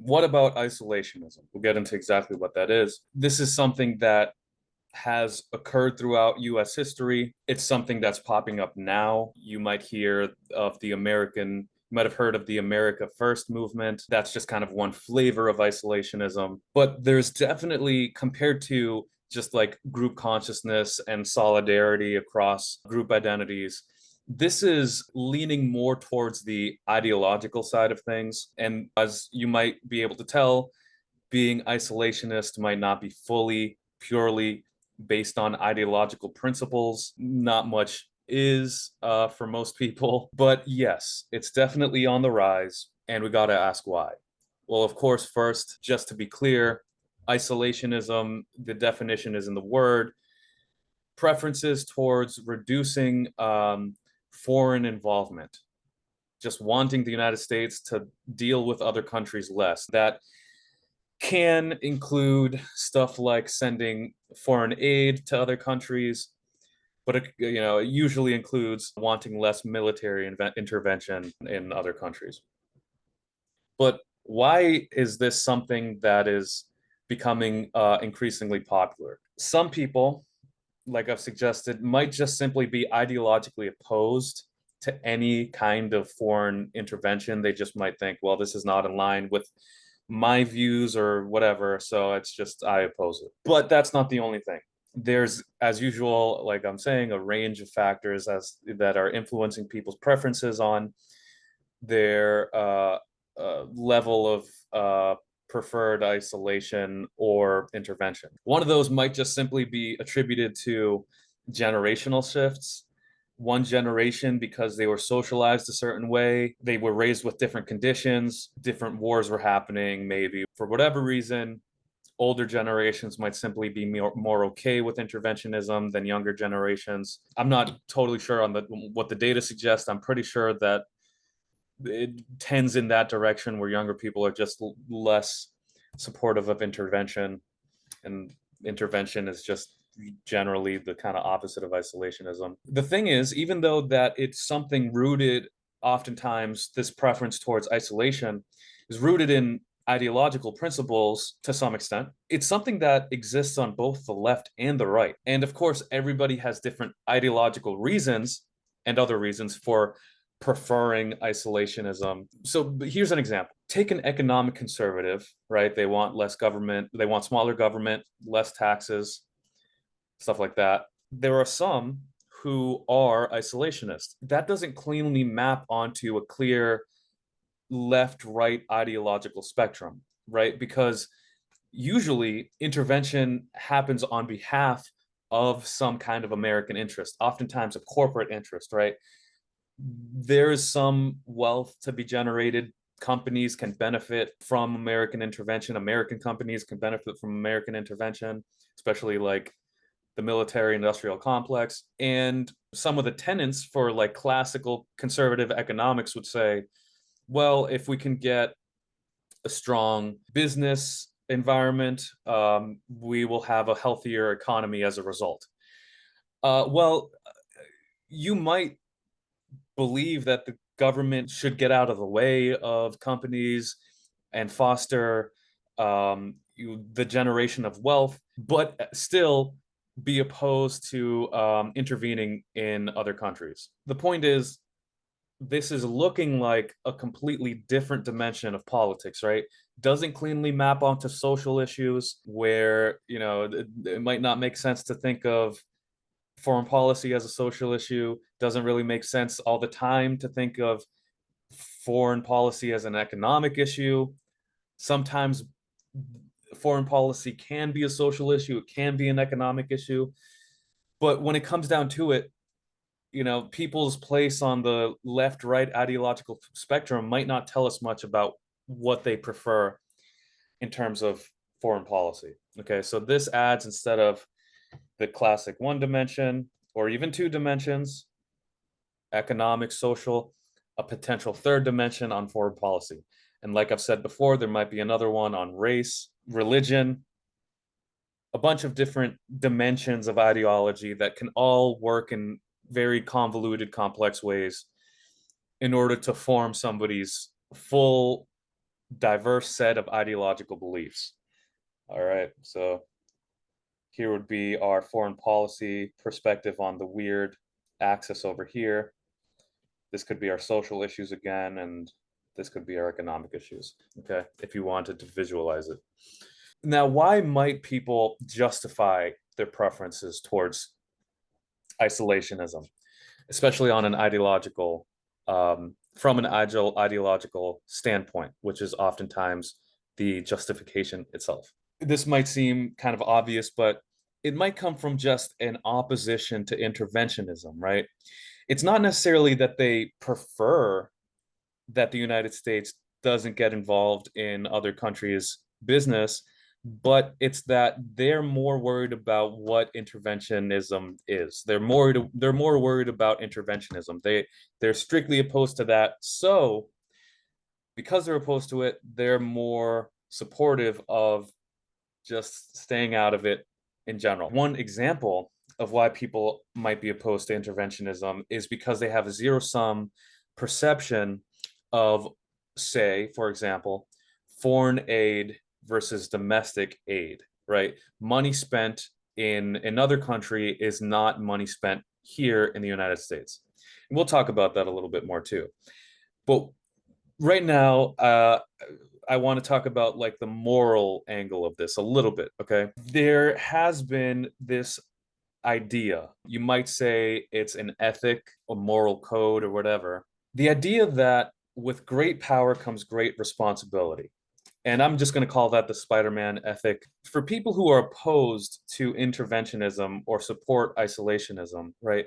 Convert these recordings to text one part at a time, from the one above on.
What about isolationism? We'll get into exactly what that is. This is something that has occurred throughout US history. It's something that's popping up now. You might hear of you might have heard of the America First movement. That's just kind of one flavor of isolationism. But there's definitely, compared to just like group consciousness and solidarity across group identities, this is leaning more towards the ideological side of things. And as you might be able to tell, being isolationist might not be fully, purely based on ideological principles. Not much is for most people. But yes, it's definitely on the rise. And we got to ask why. Well, of course, first, just to be clear, isolationism, the definition is in the word, preferences towards reducing foreign involvement, just wanting the United States to deal with other countries less. That can include stuff like sending foreign aid to other countries, but it usually includes wanting less military intervention in other countries. But why is this something that is becoming increasingly popular? Some people, like I've suggested, might just simply be ideologically opposed to any kind of foreign intervention. They just might think, well, this is not in line with my views or whatever, so it's just I oppose it. But that's not the only thing. There's, as usual, like I'm saying, a range of factors that are influencing people's preferences on their level of preferred isolation or intervention. One of those might just simply be attributed to generational shifts. One generation, because they were socialized a certain way, they were raised with different conditions, different wars were happening, maybe for whatever reason. Older generations might simply be more okay with interventionism than younger generations. I'm not totally sure on what the data suggests. I'm pretty sure that it tends in that direction where younger people are just less supportive of intervention, and intervention is just generally the kind of opposite of isolationism. The thing is, even though that it's something rooted, oftentimes this preference towards isolation is rooted in ideological principles to some extent, it's something that exists on both the left and the right. And of course, everybody has different ideological reasons and other reasons for preferring isolationism. So here's an example. Take an economic conservative, right? They want less government, they want smaller government, less taxes, stuff like that. There are some who are isolationist. That doesn't cleanly map onto a clear left-right ideological spectrum, right? Because usually intervention happens on behalf of some kind of American interest, oftentimes a corporate interest, right? There is some wealth to be generated. Companies can benefit from American intervention. American companies can benefit from American intervention, especially like the military industrial complex. And some of the tenets for like classical conservative economics would say, well, if we can get a strong business environment, we will have a healthier economy as a result. Well, you might believe that the government should get out of the way of companies and foster the generation of wealth, but still be opposed to intervening in other countries. The point is, this is looking like a completely different dimension of politics, right? Doesn't cleanly map onto social issues where, it might not make sense to think of foreign policy as a social issue. Doesn't really make sense all the time to think of foreign policy as an economic issue. Sometimes foreign policy can be a social issue, it can be an economic issue. But when it comes down to it, people's place on the left-right ideological spectrum might not tell us much about what they prefer in terms of foreign policy. Okay, so this adds, instead of the classic one dimension or even two dimensions, economic, social, a potential third dimension on foreign policy. And like I've said before, there might be another one on race, religion, a bunch of different dimensions of ideology that can all work in very convoluted, complex ways in order to form somebody's full diverse set of ideological beliefs. All right, so here would be our foreign policy perspective on the weird axis over here. This could be our social issues again, and this could be our economic issues, okay, if you wanted to visualize it. Now, why might people justify their preferences towards isolationism, especially on an ideological, from an ideological standpoint, which is oftentimes the justification itself? This might seem kind of obvious, but it might come from just an opposition to interventionism, right? It's not necessarily that they prefer that the United States doesn't get involved in other countries' business, but it's that they're more worried about what interventionism is. They're more worried about interventionism. They're strictly opposed to that. So because they're opposed to it, they're more supportive of just staying out of it in general. One example of why people might be opposed to interventionism is because they have a zero sum perception of, say, for example, foreign aid versus domestic aid, right? Money spent in another country is not money spent here in the United States. And we'll talk about that a little bit more too. But right now, I want to talk about like the moral angle of this a little bit, okay? There has been this idea, you might say it's an ethic, a moral code, or whatever. The idea that with great power comes great responsibility. And I'm just going to call that the Spider-Man ethic. For people who are opposed to interventionism or support isolationism, right?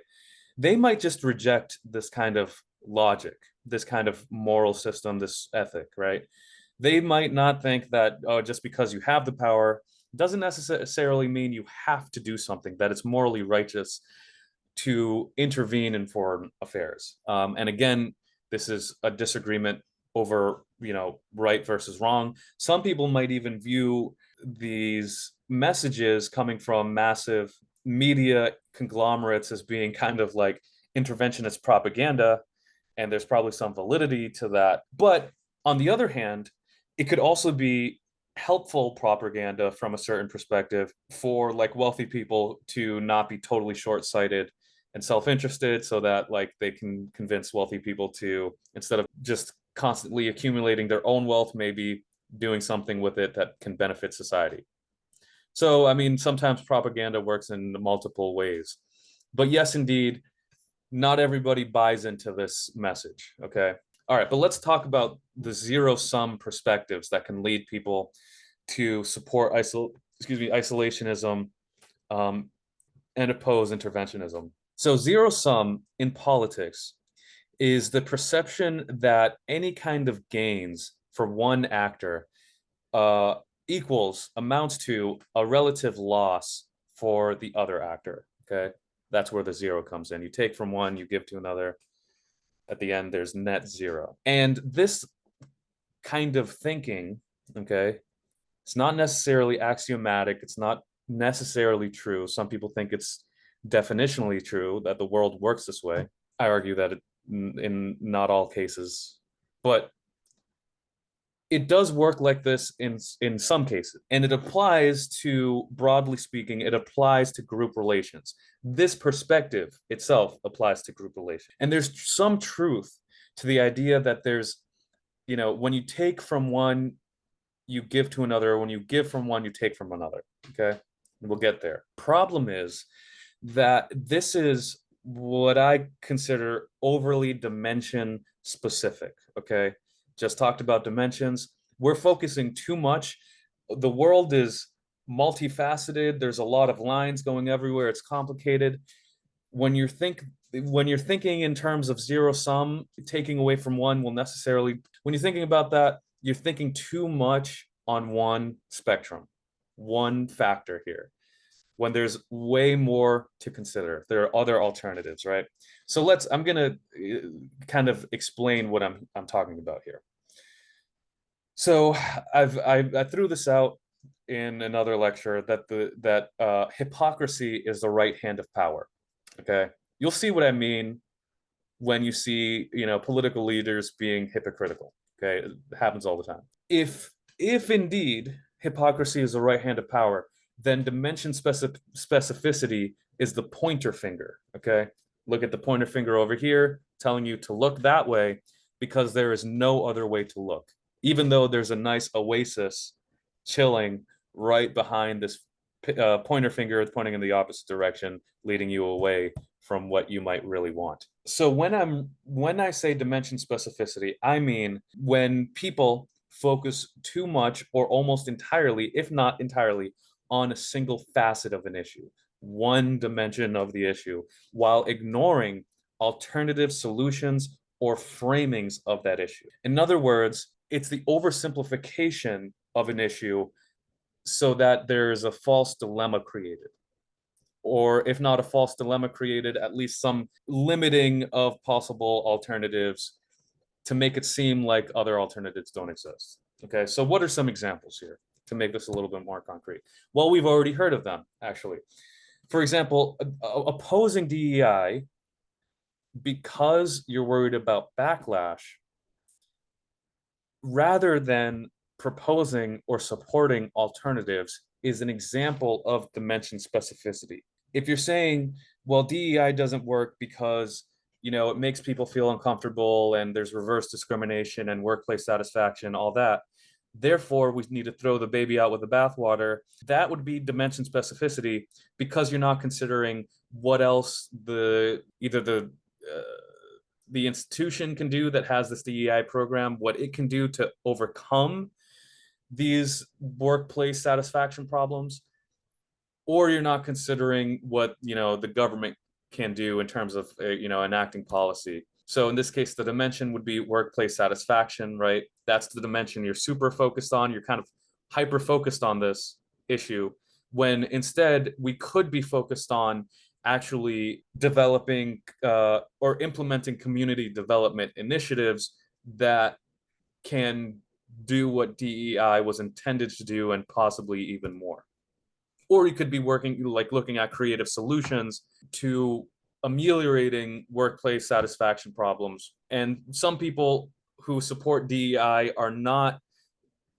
They might just reject this kind of logic, this kind of moral system, this ethic, right? They might not think that, oh, just because you have the power doesn't necessarily mean you have to do something, that it's morally righteous to intervene in foreign affairs. And again, this is a disagreement over, right versus wrong. Some people might even view these messages coming from massive media conglomerates as being kind of like interventionist propaganda, and there's probably some validity to that. But on the other hand, it could also be helpful propaganda from a certain perspective for like wealthy people to not be totally short-sighted and self-interested, so that like they can convince wealthy people to, instead of just constantly accumulating their own wealth, maybe doing something with it that can benefit society. So I mean, sometimes propaganda works in multiple ways, but yes, indeed, not everybody buys into this message, okay? All right, but let's talk about the zero sum perspectives that can lead people to support isolationism, um, and oppose interventionism. So zero sum in politics is the perception that any kind of gains for one actor uh, amounts to a relative loss for the other actor. Okay, that's where the zero comes in. You take from one, you give to another. At the end, there's net zero. And this kind of thinking, okay, it's not necessarily axiomatic. It's not necessarily true. Some people think it's definitionally true that the world works this way. I argue that in not all cases, but it does work like this in some cases, and it applies to, broadly speaking, it applies to group relations. This perspective itself applies to group relations, and there's some truth to the idea that there's, when you take from one, you give to another. When you give from one, you take from another. Okay, we'll get there. Problem is that this is what I consider overly dimension specific. Okay, just talked about dimensions. We're focusing too much. The world is multifaceted. There's a lot of lines going everywhere. It's complicated. When you think when you're thinking in terms of zero sum, taking away from one will necessarily, when you're thinking about that, you're thinking too much on one spectrum, one factor here, when there's way more to consider. There are other alternatives, right? So I'm gonna kind of explain what I'm talking about here. So I threw this out in another lecture that hypocrisy is the right hand of power. Okay, you'll see what I mean when you see political leaders being hypocritical. Okay, it happens all the time. If indeed hypocrisy is the right hand of power, then specificity is the pointer finger. Okay, look at the pointer finger over here, telling you to look that way because there is no other way to look. Even though there's a nice oasis chilling right behind this pointer finger pointing in the opposite direction, leading you away from what you might really want. So when I say dimension specificity, I mean when people focus too much or almost entirely, if not entirely, on a single facet of an issue, one dimension of the issue, while ignoring alternative solutions or framings of that issue. In other words, it's the oversimplification of an issue so that there is a false dilemma created. Or if not a false dilemma created, at least some limiting of possible alternatives to make it seem like other alternatives don't exist. Okay, so what are some examples here to make this a little bit more concrete? Well, we've already heard of them, actually. For example, opposing DEI because you're worried about backlash rather than proposing or supporting alternatives is an example of dimension specificity. If you're saying, well, DEI doesn't work because it makes people feel uncomfortable and there's reverse discrimination and workplace satisfaction, all that. Therefore, we need to throw the baby out with the bathwater. That would be dimension specificity because you're not considering what else either the institution can do that has this DEI program, what it can do to overcome these workplace satisfaction problems, or you're not considering what the government can do in terms of enacting policy. So in this case, the dimension would be workplace satisfaction, right? That's the dimension you're super focused on. You're kind of hyper focused on this issue, when instead we could be focused on actually developing or implementing community development initiatives that can do what DEI was intended to do and possibly even more. Or you could be working, like looking at creative solutions to ameliorating workplace satisfaction problems. And some people who support DEI are not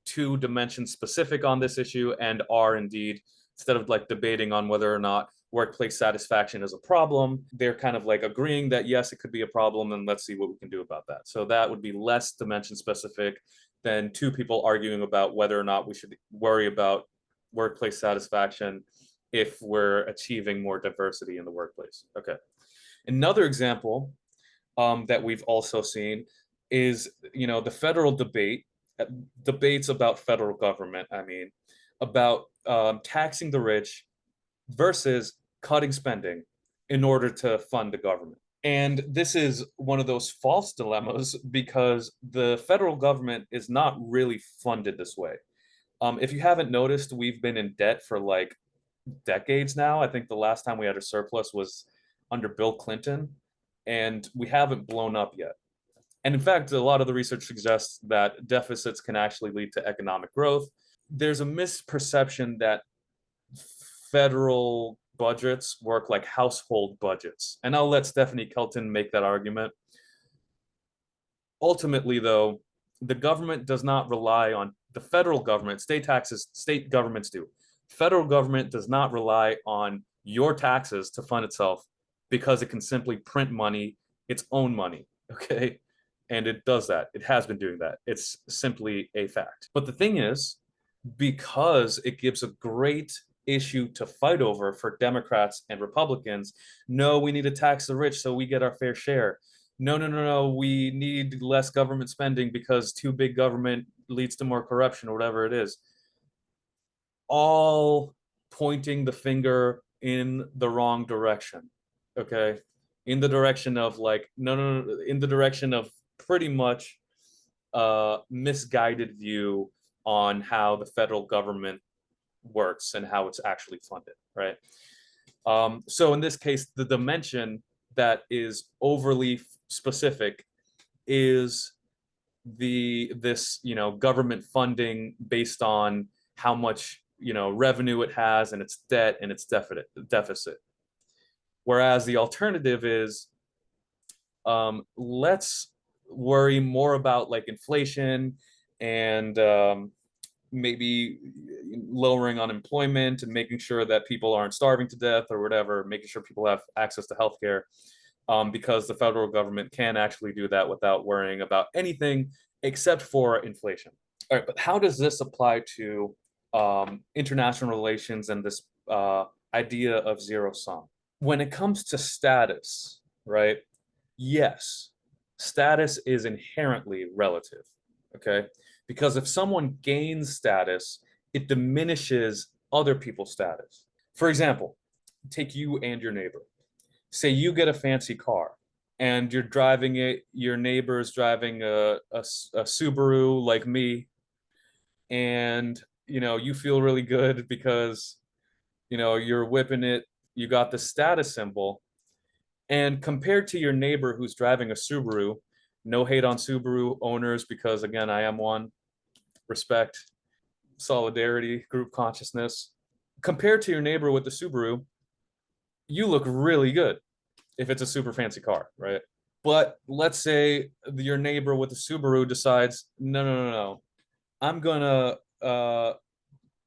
too dimension specific on this issue and are indeed, instead of like debating on whether or not workplace satisfaction is a problem, they're kind of like agreeing that yes, it could be a problem and let's see what we can do about that. So that would be less dimension specific than two people arguing about whether or not we should worry about workplace satisfaction if we're achieving more diversity in the workplace. Okay. Another example that we've also seen is, the federal debates about federal government. I mean, about taxing the rich versus cutting spending in order to fund the government. And this is one of those false dilemmas because the federal government is not really funded this way. If you haven't noticed, we've been in debt for like decades now. I think the last time we had a surplus was under Bill Clinton, and we haven't blown up yet. And in fact, a lot of the research suggests that deficits can actually lead to economic growth. There's a misperception that federal budgets work like household budgets. And I'll let Stephanie Kelton make that argument. Ultimately, though, the government does not rely on the federal government. State taxes, state governments do. Federal government does not rely on your taxes to fund itself because it can simply print money, its own money. Okay. And it does that. It has been doing that. It's simply a fact. But the thing is, because it gives a great issue to fight over for Democrats and Republicans, no, we need to tax the rich so we get our fair share. No, no, no, no, we need less government spending because too big government leads to more corruption or whatever it is. All pointing the finger in the wrong direction. Okay. In the direction of like, no, no, no, in the direction of pretty much misguided view on how the federal government works and how it's actually funded, right? So in this case, the dimension that is overly specific is this government funding based on how much revenue it has and its debt and its deficit. Whereas the alternative is let's worry more about like inflation and maybe lowering unemployment and making sure that people aren't starving to death or whatever, making sure people have access to healthcare, because the federal government can actually do that without worrying about anything except for inflation. All right, but how does this apply to international relations and this idea of zero sum? When it comes to status, right? Yes, status is inherently relative, okay? Because if someone gains status, it diminishes other people's status. For example, take you and your neighbor. Say you get a fancy car and you're driving it, your neighbor's driving a Subaru like me, and you feel really good because you're whipping it, you got the status symbol. And compared to your neighbor who's driving a Subaru, no hate on Subaru owners because, again, I am one. Respect, solidarity, group consciousness. Compared to your neighbor with the Subaru, you look really good if it's a super fancy car, right? But let's say your neighbor with the Subaru decides, no, no, no, no, I'm gonna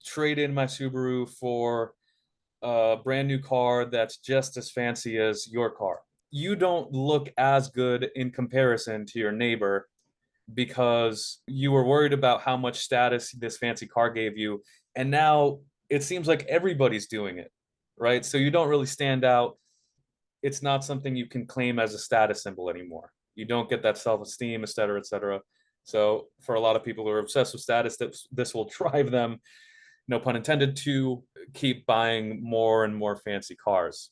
trade in my Subaru for a brand new car that's just as fancy as your car. You don't look as good in comparison to your neighbor because you were worried about how much status this fancy car gave you. And now it seems like everybody's doing it, right? So you don't really stand out. It's not something you can claim as a status symbol anymore. You don't get that self-esteem, et cetera, et cetera. So for a lot of people who are obsessed with status, this will drive them, no pun intended, to keep buying more and more fancy cars.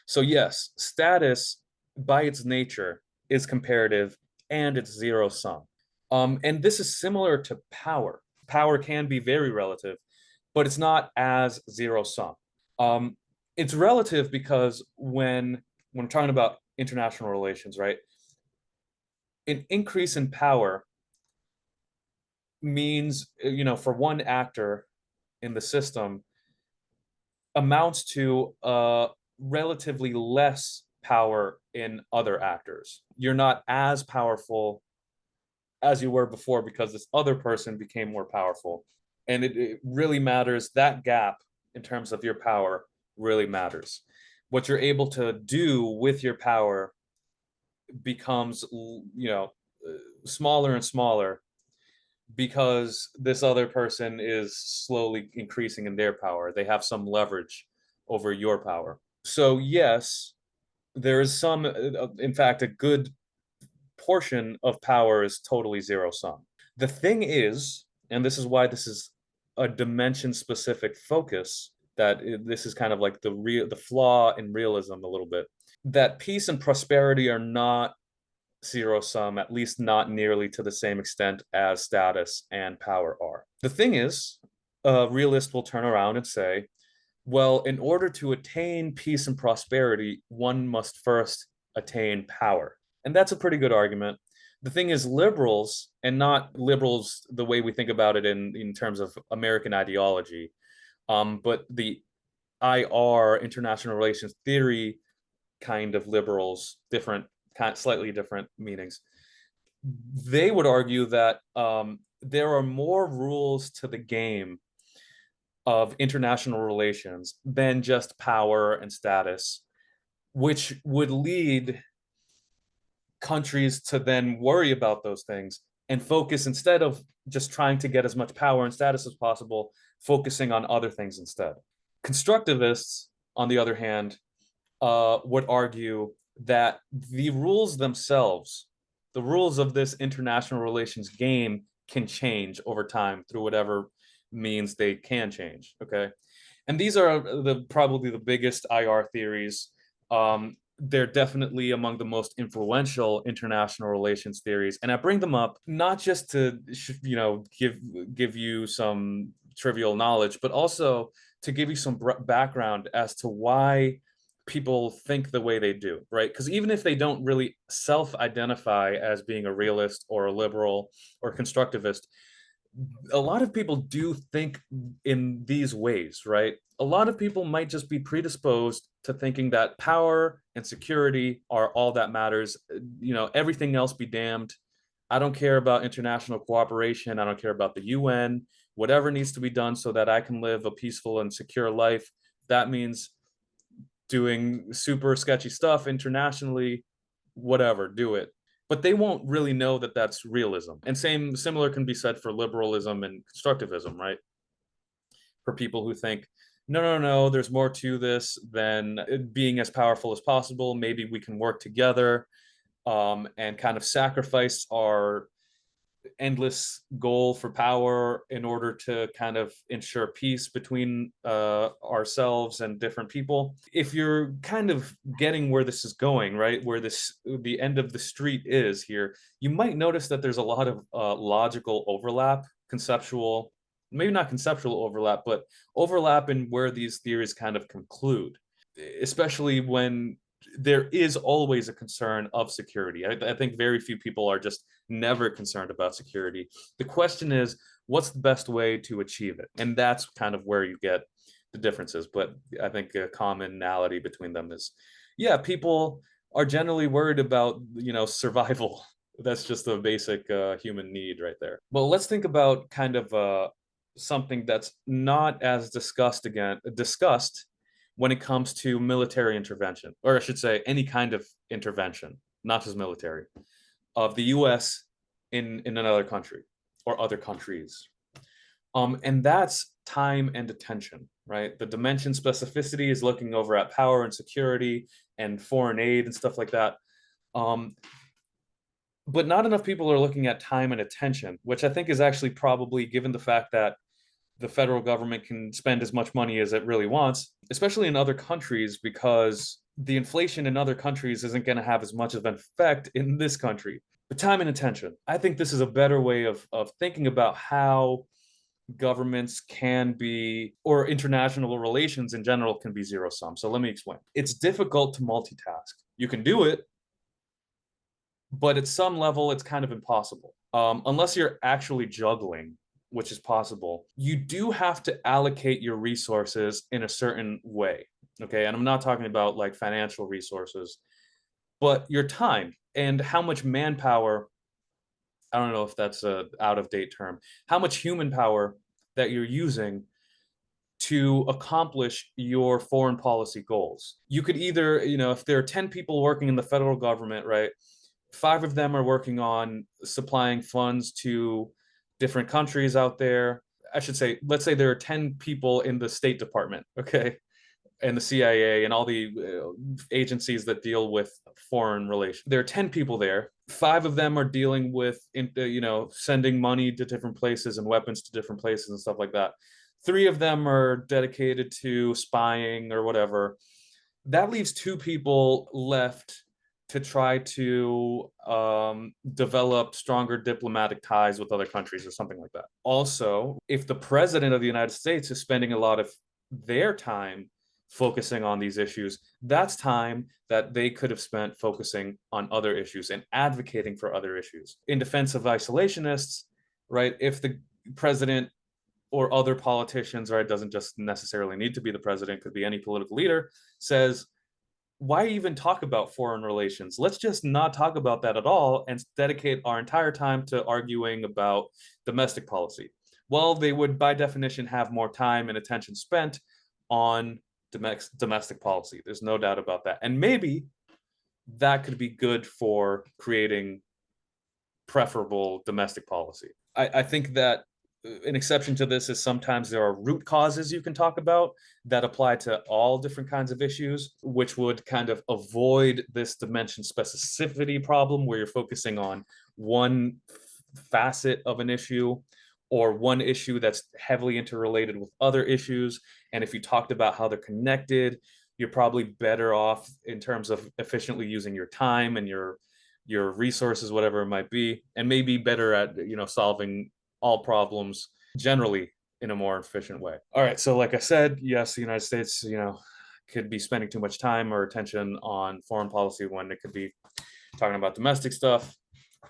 So yes, status by its nature is comparative and it's zero sum. And this is similar to power. Power can be very relative, but it's not as zero sum. Um, it's relative because when we're talking about international relations, right? An increase in power means, for one actor in the system amounts to relatively less power in other actors. You're not as powerful as you were before because this other person became more powerful. And it really matters. That gap in terms of your power really matters. What you're able to do with your power becomes, smaller and smaller because this other person is slowly increasing in their power. They have some leverage over your power. So, yes, there is some, in fact, a good portion of power is totally zero sum. The thing is, and this is why this is a dimension specific focus, that this is kind of like the flaw in realism a little bit, that peace and prosperity are not zero sum, at least not nearly to the same extent as status and power are. The thing is, a realist will turn around and say, well, in order to attain peace and prosperity, one must first attain power. And that's a pretty good argument. The thing is, liberals, and not liberals the way we think about it in terms of American ideology, but the IR, international relations theory kind of liberals, slightly different meanings. They would argue that there are more rules to the game of international relations than just power and status, which would lead countries to then worry about those things and focus, instead of just trying to get as much power and status as possible, focusing on other things instead. Constructivists, on the other hand, would argue that the rules themselves, the rules of this international relations game, can change over time through whatever means they can change. Okay. And these are probably the biggest IR theories. They're definitely among the most influential international relations theories. And I bring them up not just to, give you some trivial knowledge, but also to give you some background as to why people think the way they do, right? Because even if they don't really self-identify as being a realist or a liberal or constructivist, a lot of people do think in these ways, right? A lot of people might just be predisposed to thinking that power and security are all that matters. Everything else be damned. I don't care about international cooperation. I don't care about the UN. Whatever needs to be done so that I can live a peaceful and secure life. That means doing super sketchy stuff internationally, whatever, do it. But they won't really know that that's realism. And similar can be said for liberalism and constructivism, right? For people who think, no, no, no, there's more to this than being as powerful as possible. Maybe we can work together and kind of sacrifice our endless goal for power in order to kind of ensure peace between ourselves and different people. If you're kind of getting where this is going, right, where the end of the street is here, you might notice that there's a lot of logical overlap, conceptual, maybe not conceptual overlap, but overlap in where these theories kind of conclude, especially when there is always a concern of security. I think very few people are just never concerned about security. The question is, what's the best way to achieve it? And that's kind of where you get the differences. But I think a commonality between them is, yeah, people are generally worried about, survival. That's just a basic human need right there. Well, let's think about kind of something that's not as discussed when it comes to military intervention, or I should say, any kind of intervention, not just military, of the U.S. in another country or other countries. And that's time and attention, right? The dimension specificity is looking over at power and security and foreign aid and stuff like that. But not enough people are looking at time and attention, which I think is actually probably, given the fact that the federal government can spend as much money as it really wants, especially in other countries, because the inflation in other countries isn't going to have as much of an effect in this country. But time and attention. I think this is a better way of thinking about how governments can be, or international relations in general can be zero sum. So let me explain. It's difficult to multitask. You can do it, but at some level, it's kind of impossible. Unless you're actually juggling, which is possible, you do have to allocate your resources in a certain way. Okay. And I'm not talking about like financial resources, but your time and how much manpower. I don't know if that's a out of date term, how much human power that you're using to accomplish your foreign policy goals. You could either, if there are 10 people working in the federal government, right? 5 of them are working on supplying funds to different countries out there. I should say, let's say there are 10 people in the State Department, okay, and the CIA and all the agencies that deal with foreign relations. There are 10 people there. 5 of them are dealing with, sending money to different places and weapons to different places and stuff like that. 3 of them are dedicated to spying or whatever. That leaves 2 people left to try to develop stronger diplomatic ties with other countries or something like that. Also, if the president of the United States is spending a lot of their time focusing on these issues, that's time that they could have spent focusing on other issues and advocating for other issues. In defense of isolationists, right, if the president or other politicians, right, doesn't just necessarily need to be the president, could be any political leader, says, why even talk about foreign relations? Let's just not talk about that at all and dedicate our entire time to arguing about domestic policy. Well, they would, by definition, have more time and attention spent on domestic policy. There's no doubt about that. And maybe that could be good for creating preferable domestic policy. I think that an exception to this is sometimes there are root causes you can talk about that apply to all different kinds of issues, which would kind of avoid this dimension specificity problem where you're focusing on one facet of an issue or one issue that's heavily interrelated with other issues. And if you talked about how they're connected, you're probably better off in terms of efficiently using your time and your resources, whatever it might be, and maybe better at solving all problems generally in a more efficient way. All right, so like I said, yes, the United States, could be spending too much time or attention on foreign policy when it could be talking about domestic stuff.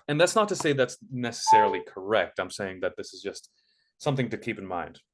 And that's not to say that's necessarily correct. I'm saying that this is just something to keep in mind.